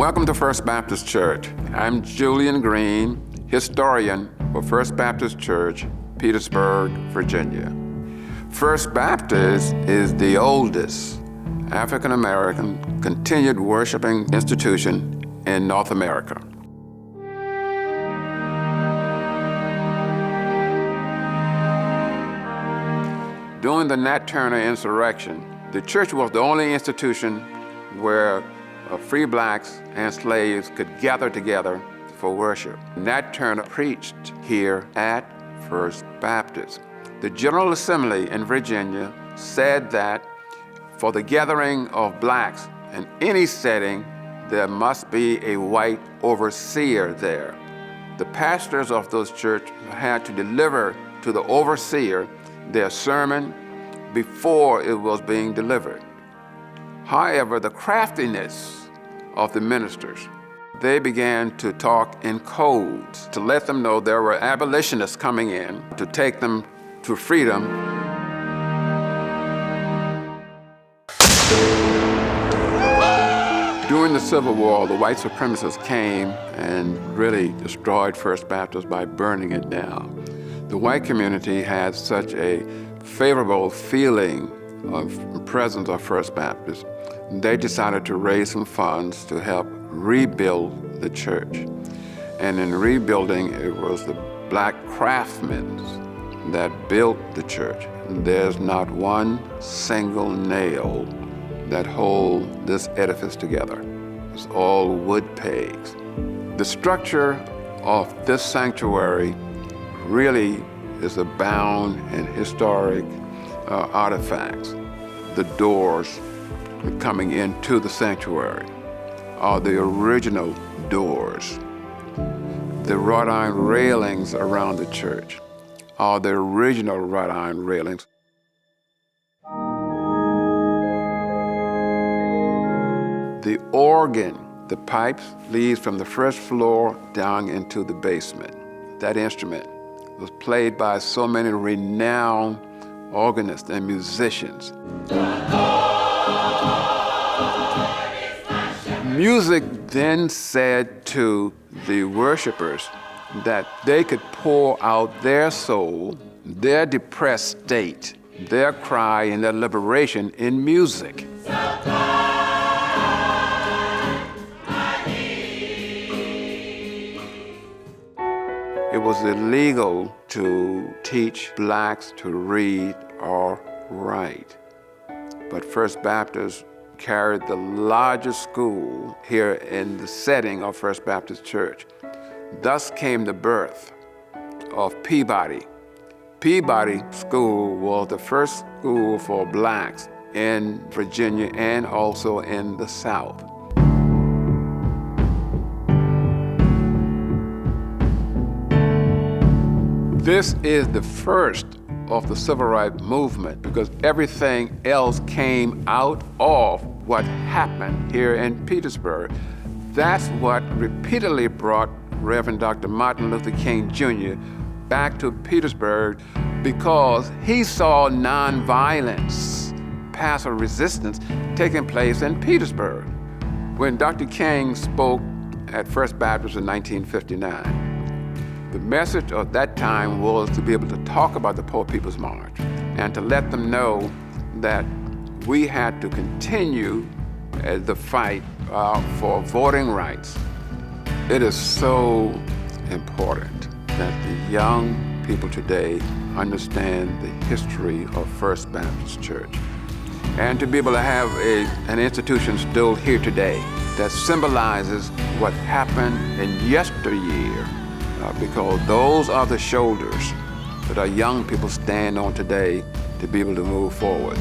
Welcome to First Baptist Church. I'm Julian Green, historian for First Baptist Church, Petersburg, Virginia. First Baptist is the oldest African-American continued worshiping institution in North America. During the Nat Turner insurrection, the church was the only institution where free blacks and slaves could gather together for worship. Nat Turner preached here at First Baptist. The General Assembly in Virginia said that for the gathering of blacks in any setting, there must be a white overseer there. The pastors of those churches had to deliver to the overseer their sermon before it was being delivered. However, the craftiness of the ministers, they began to talk in codes to let them know there were abolitionists coming in to take them to freedom. During the Civil War, the white supremacists came and really destroyed First Baptist by burning it down. The white community had such a favorable feeling of the presence of First Baptist. They decided to raise some funds to help rebuild the church. And in rebuilding, it was the black craftsmen that built the church. There's not one single nail that hold this edifice together. It's all wood pegs. The structure of this sanctuary really is abound in historic artifacts. The doors coming into the sanctuary are the original doors. The wrought iron railings around the church are the original wrought iron railings. The organ, the pipes, leads from the first floor down into the basement. That instrument was played by so many renowned organists and musicians. Music then said to the worshipers that they could pour out their soul, their depressed state, their cry and their liberation in music. It was illegal to teach blacks to read or write. But First Baptist carried the largest school here in the setting of First Baptist Church. Thus came the birth of Peabody. Peabody School was the first school for blacks in Virginia and also in the South. This is the first of the civil rights movement because everything else came out of what happened here in Petersburg. That's what repeatedly brought Reverend Dr. Martin Luther King Jr. back to Petersburg because he saw nonviolence, passive resistance taking place in Petersburg. When Dr. King spoke at First Baptist in 1959, the message of that time was to be able to talk about the Poor People's March and to let them know that we had to continue the fight for voting rights. It is so important that the young people today understand the history of First Baptist Church and to be able to have an institution still here today that symbolizes what happened in yesteryear. Because those are the shoulders that our young people stand on today to be able to move forward.